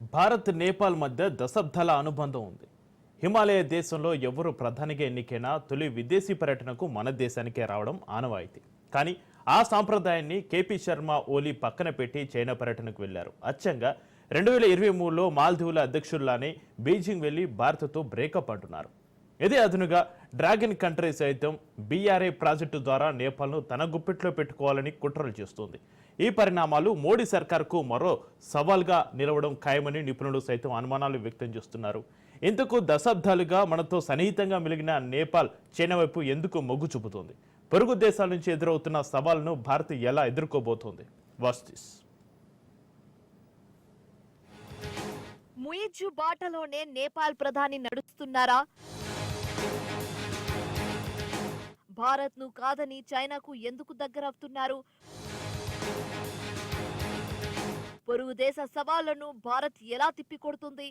భారత్ నేపాల్ మధ్య దశాబ్దాల అనుబంధం ఉంది. హిమాలయ దేశంలో ఎవరు ప్రధానిగా ఎన్నికైనా తొలి విదేశీ పర్యటనకు మన దేశానికే రావడం ఆనవాయితీ. కానీ ఆ సాంప్రదాయాన్ని కేపీ శర్మ ఓలీ పక్కన పెట్టి చైనా పర్యటనకు వెళ్లారు. అచ్చంగా 2023లో మాల్దీవుల అధ్యక్షుల్లానే బీజింగ్ వెళ్లి భారత్తో బ్రేకప్ అంటున్నారు. ఇదే అదునుగా డ్రాగన్ కంట్రీ సైతం బీఆర్ఏ ప్రాజెక్టు ద్వారా నేపాల్ను తన గుప్పిట్లో పెట్టుకోవాలని కుట్రలు చేస్తోంది. ఈ పరిణామాలు మోడీ సర్కార్కు మరో సవాల్గా నిలవడం ఖాయమని నిపుణులు సైతం అనుమానాలు వ్యక్తం చేస్తున్నారు. ఇంతకు దశాబ్దాలుగా మనతో సన్నిహితంగా మెలిగిన నేపాల్ చైనా వైపు ఎందుకు మొగ్గు చూపుతోంది? పొరుగు దేశాల నుంచి ఎదురవుతున్న సవాల్ను భారత్ ఎలా ఎదుర్కోబోతోంది? వాస్తిస్ ముయిజ్జు బాటలోనే నేపాల్ ప్రధాని నడుస్తున్నారా? భారత్ ను కాదని చైనాకు ఎందుకు దగ్గరవుతున్నారు? పొరుగు దేశ సవాళ్లను భారత్ ఎలా తిప్పికొడుతుంది?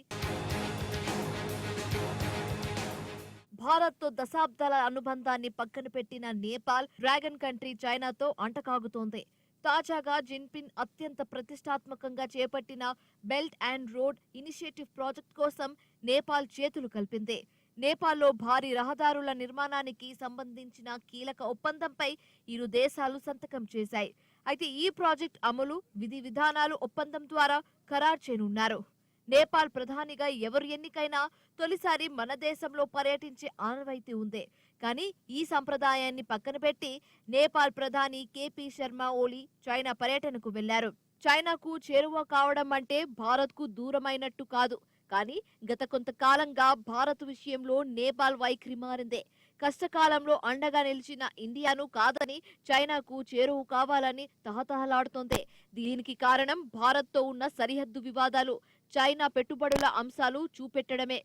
భారత్తో దశాబ్దాల అనుబంధాన్ని పక్కన పెట్టిన నేపాల్ డ్రాగన్ కంట్రీ చైనాతో అంటకాగుతోంది. తాజాగా జిన్పిన్ అత్యంత ప్రతిష్టాత్మకంగా చేపట్టిన belt and road initiative project కోసం నేపాల్ చేతులు కలిపింది. నేపాల్లో భారీ రహదారుల నిర్మాణానికి సంబంధించిన కీలక ఒప్పందంపై ఇరు దేశాలు సంతకం చేశాయి. అయితే ఈ ప్రాజెక్ట్ అమలు విధి విధానాలు ఒప్పందం ద్వారా ఖరారు చేయనున్నారు. నేపాల్ ప్రధానిగా ఎవరు ఎన్నికైనా తొలిసారి మన దేశంలో పర్యటించే ఆనవాయితీ ఉంది. కానీ ఈ సంప్రదాయాన్ని పక్కన పెట్టి నేపాల్ ప్రధాని కేపీ శర్మ ఓలీ చైనా పర్యటనకు వెళ్లారు. చైనాకు చేరువ కావడం అంటే భారత్కు దూరమైనట్టు కాదు. కానీ గత కొంతకాలంగా భారత్ విషయంలో నేపాల్ వైఖరి మారిందే. కష్టకాలంలో అండగా నిలిచిన ఇండియాను కాదని చైనాకు చేరువు కావాలని తహతహలాడుతోంది. దీనికి కారణం భారత్తో ఉన్న సరిహద్దు వివాదాలు, చైనా పెట్టుబడుల అంశాలు చూపెట్టడమే.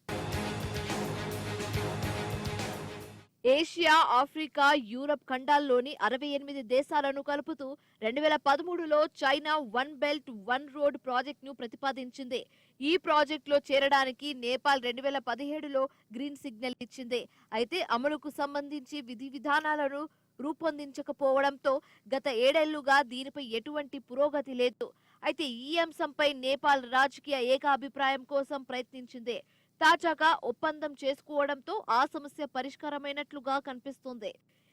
ఏషియా, ఆఫ్రికా, యూరప్ ఖండాల్లోని 68 దేశాలను కలుపుతూ 2013లో China one belt one road ప్రాజెక్టును ప్రతిపాదించింది. ఈ ప్రాజెక్టులో చేరడానికి నేపాల్ 2017లో గ్రీన్ సిగ్నల్ ఇచ్చింది. అయితే అమలుకు సంబంధించి విధి విధానాలను రూపొందించకపోవడంతో గత 7 ఏళ్లుగా దీనిపై ఎటువంటి పురోగతి లేదు. అయితే ఈ అంశంపై నేపాల్ రాజకీయ ఏకాభిప్రాయం కోసం ప్రయత్నించింది. తాజాగా ఒప్పందం చేసుకోవడంతో ఆ సమస్య పరిష్కారమైనట్లుగా కనిపిస్తోంది.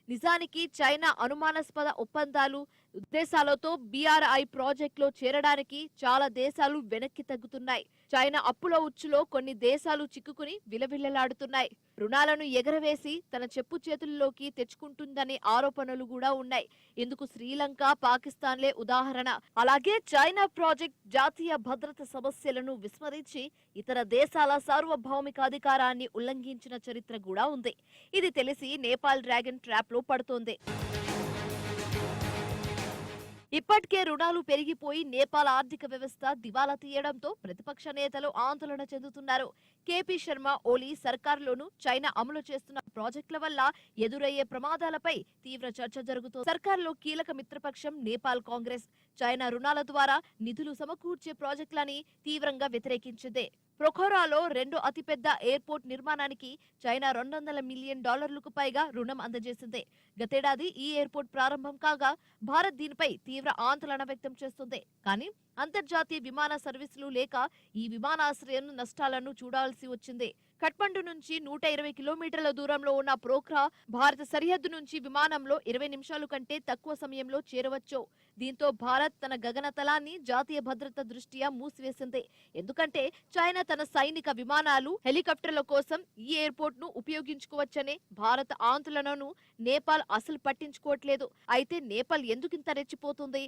నిజానికి చైనా అనుమానాస్పద ఒప్పందాలు, ఉద్దేశాలతో బీఆర్ఐ ప్రాజెక్టులో చేరడానికి చాలా దేశాలు వెనక్కి తగ్గుతున్నాయి. చైనా అప్పుల ఉచ్చులో కొన్ని దేశాలు చిక్కుకుని విలవిల్లలాడుతున్నాయి. రుణాలను ఎగరవేసి తన చెప్పు చేతుల్లోకి తెచ్చుకుంటుందనే ఆరోపణలు కూడా ఉన్నాయి. ఇందుకు శ్రీలంక, పాకిస్తాన్లే ఉదాహరణ. అలాగే చైనా ప్రాజెక్ట్ జాతీయ భద్రత సమస్యలను విస్మరించి ఇతర దేశాల సార్వభౌమికాధికారాన్ని ఉల్లంఘించిన చరిత్ర కూడా ఉంది. ఇది తెలిసి నేపాల్ డ్రాగన్ ట్రాప్ లో పడుతోంది. ఇప్పటికే రుణాలు పెరిగిపోయి నేపాల్ ఆర్థిక వ్యవస్థ దివాలా తీయడంతో ప్రతిపక్ష నేతలు ఆందోళన చెందుతున్నారు. కేపీ శర్మ ఓలీ సర్కార్లోనూ చైనా అమలు చేస్తున్న ప్రాజెక్టుల వల్ల ఎదురయ్యే ప్రమాదాలపై తీవ్ర చర్చ జరుగుతోంది. సర్కార్లో కీలక మిత్రపక్షం నేపాల్ కాంగ్రెస్ చైనా రుణాల ద్వారా నిధులు సమకూర్చే ప్రాజెక్టులని తీవ్రంగా వ్యతిరేకించింది. ప్రొఖోరాలో 2వ అతిపెద్ద ఎయిర్పోర్ట్ నిర్మాణానికి చైనా $200 మిలియన్ పైగా రుణం అందజేసింది. గతేడాది ఈ ఎయిర్పోర్ట్ ప్రారంభం కాగా భారత్ దీనిపై తీవ్ర ఆందోళన వ్యక్తం చేస్తుంది. కానీ అంతర్జాతీయ విమాన సర్వీసులు లేక ఈ విమానాశ్రయం నష్టాలను చూడాల్సి వచ్చింది. కఠ్మండు నుంచి 120 కిలోమీటర్ల దూరంలో ఉన్న ప్రోఖ్రా భారత సరిహద్దు నుంచి విమానంలో 20 నిమిషాల కంటే తక్కువ సమయంలో చేరవచ్చు. దీంతో భారత్ తన గగనతలాన్ని జాతీయ భద్రత దృష్ట్యా మూసివేసింది. ఎందుకంటే చైనా తన సైనిక విమానాలు, హెలికాప్టర్ల కోసం ఈ ఎయిర్పోర్ట్ ను ఉపయోగించుకోవచ్చనే భారత ఆందోళనను నేపాల్ అసలు పట్టించుకోవట్లేదు. అయితే నేపాల్ ఎందుకింత రెచ్చిపోతుంది?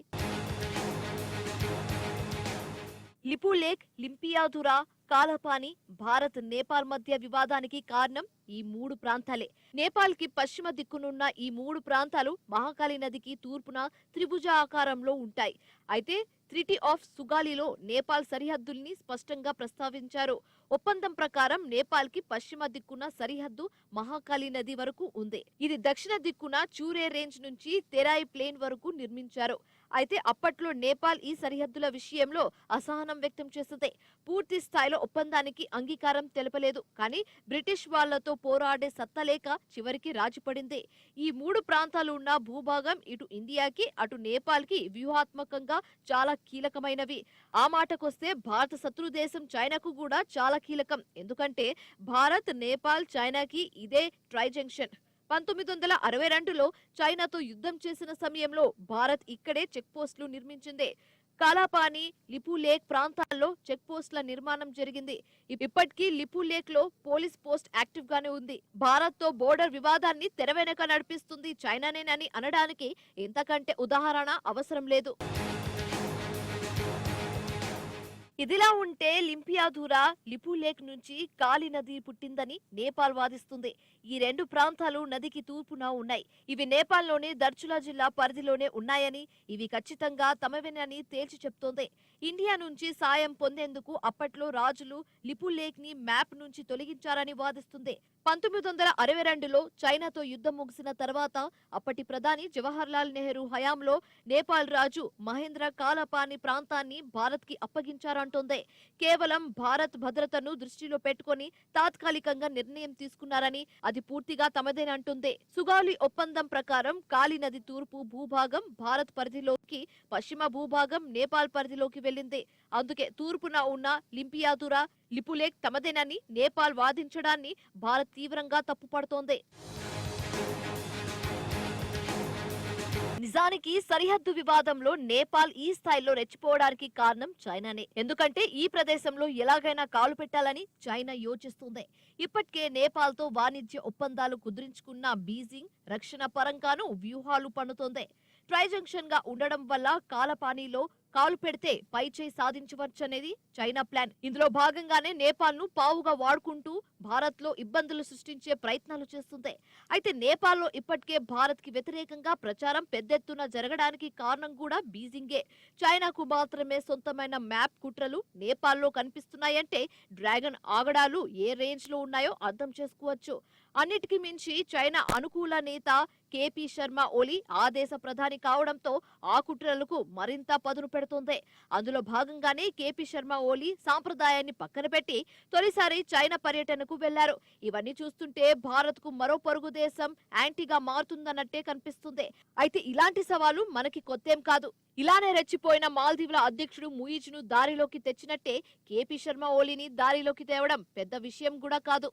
లిపులేక్, లింపియాధురా, కాలపాని, భారత్ నేపాల్ మధ్య వివాదానికి కారణం ఈ 3 ప్రాంతాలే. నేపాల్ కి పశ్చిమ దిక్కునున్న ఈ 3 ప్రాంతాలు మహాకాళి నదికి తూర్పున త్రిభుజ ఆకారంలో ఉంటాయి. అయితే ట్రీటీ ఆఫ్ సుగాలిలో నేపాల్ సరిహద్దుల్ని స్పష్టంగా ప్రస్తావించారు. ఒప్పందం ప్రకారం నేపాల్ కి పశ్చిమ దిక్కున సరిహద్దు మహాకాళి నది వరకు ఉంది. ఇది దక్షిణ దిక్కున చూరే రేంజ్ నుంచి తెరాయి ప్లేన్ వరకు నిర్మించారు. అయితే అప్పట్లో నేపాల్ ఈ సరిహద్దుల విషయంలో అసహనం వ్యక్తం చేసింది. పూర్తి స్థాయిలో ఒప్పందానికి అంగీకారం తెలపలేదు. కానీ బ్రిటిష్ వాళ్లతో పోరాడే సత్తా లేక చివరికి రాజీపడింది. ఈ 3 ప్రాంతాలు ఉన్న భూభాగం ఇటు ఇండియాకి అటు నేపాల్కి వ్యూహాత్మకంగా చాలా కీలకమైనవి. ఆ మాటకొస్తే భారత శత్రు దేశం చైనాకు కూడా చాలా కీలకం. ఎందుకంటే భారత్, నేపాల్, చైనాకి ఇదే ట్రై జంక్షన్. 1962లో చైనాతో యుద్ధం చేసిన సమయంలో భారత్ ఇక్కడే చెక్ పోస్టులు నిర్మించింది. కాలాపాని, లిపు లేక్ ప్రాంతాల్లో చెక్ పోస్టుల నిర్మాణం జరిగింది. ఇప్పటికీ లిపు లేక్ లో పోలీస్ పోస్ట్ యాక్టివ్ గానే ఉంది. భారత్ తో బోర్డర్ వివాదాన్ని తెరవెనక నడిపిస్తుంది చైనానేనని అనడానికి ఇంతకంటే ఉదాహరణ అవసరం లేదు. ఇదిలా ఉంటే లింపియాధురా లిపు లేక్ నుంచి కాలి నది పుట్టిందని నేపాల్ వాదిస్తుంది. ఈ 2 ప్రాంతాలు నదికి తూర్పున ఉన్నాయి. ఇవి నేపాల్లోని దర్చులా జిల్లా పరిధిలోనే ఉన్నాయని, ఇవి ఖచ్చితంగా తమవేనని తేల్చి చెప్తోంది. ఇండియా నుంచి సాయం పొందేందుకు అప్పట్లో రాజులు లిపు లేక్ ని మ్యాప్ నుంచి తొలగించారని వాదిస్తుంది. 1962లో చైనాతో యుద్ధం ముగిసిన తర్వాత అప్పటి ప్రధాని జవహర్ లాల్ నెహ్రూ హయాంలో నేపాల్ రాజు మహేంద్ర కాలపాని ప్రాంతాన్ని భారత్ కి అప్పగించారంటోంది. కేవలం భారత్ భద్రతను దృష్టిలో పెట్టుకుని తాత్కాలికంగా నిర్ణయం తీసుకున్నారని, అది పూర్తిగా తమదేనంటుంది. సుగాలి ఒప్పందం ప్రకారం కాలి నది తూర్పు భూభాగం భారత్ పరిధిలోకి, పశ్చిమ భూభాగం నేపాల్ పరిధిలోకి వెళ్ళింది. అందుకే తూర్పున ఉన్న లింపియాతురా, లిపులేక్ తమదేనని నేపాల్ వాదించడాన్ని భారత్ తీవ్రంగా తప్పుపడుతోంది. నిజానికి సరిహద్దు వివాదంలో నేపాల్ ఈ స్థాయిలో రెచ్చిపోవడానికి కారణం చైనానే. ఎందుకంటే ఈ ప్రదేశంలో ఎలాగైనా కాలు పెట్టాలని చైనా యోచిస్తుంది. ఇప్పటికే నేపాల్ తో వాణిజ్య ఒప్పందాలు కుదుర్చుకున్న బీజింగ్ రక్షణ పరంగానూ వ్యూహాలు పన్నుతోంది. ట్రై జంక్షన్ గా ఉండడం వల్ల కాలపానీలో కాలు పెడితే పై చేయి సాధించవచ్చనేది చైనా ప్లాన్. ఇందులో భాగంగానే నేపాల్ ను పావుగా వాడుకుంటూ భారత్ లో ఇబ్బందులు సృష్టించే ప్రయత్నాలు చేస్తుంది. అయితే నేపాల్ లో ఇప్పటికే భారత్ కి వ్యతిరేకంగా ప్రచారం పెద్దెత్తున జరగడానికి కారణం కూడా బీజింగే. చైనాకు మాత్రమే సొంతమైన మ్యాప్ కుట్రలు నేపాల్ లో కనిపిస్తున్నాయంటే డ్రాగన్ ఆగడాలు ఏ రేంజ్ లో ఉన్నాయో అర్థం చేసుకోవచ్చు. అన్నిటికీ మించి చైనా అనుకూల నేత కేపీ శర్మ ఓలీ ఆ దేశ ప్రధాని కావడంతో ఆ కుట్రలకు మరింత పదును పెడుతోంది. అందులో భాగంగానే కేపీ శర్మ ఓలీ సాంప్రదాయాన్ని పక్కన పెట్టి తొలిసారి చైనా పర్యటనకు వెళ్లారు. ఇవన్నీ చూస్తుంటే భారత్ కు మరో పొరుగు దేశం యాంటీగా మారుతుందన్నట్టే కనిపిస్తుంది. అయితే ఇలాంటి సవాలు మనకి కొత్తేం కాదు. ఇలానే రెచ్చిపోయిన మాల్దీవుల అధ్యక్షుడు ముయిజ్ ను దారిలోకి తెచ్చినట్టే కేపీ శర్మ ఓలీని దారిలోకి తేవడం పెద్ద విషయం కూడా కాదు.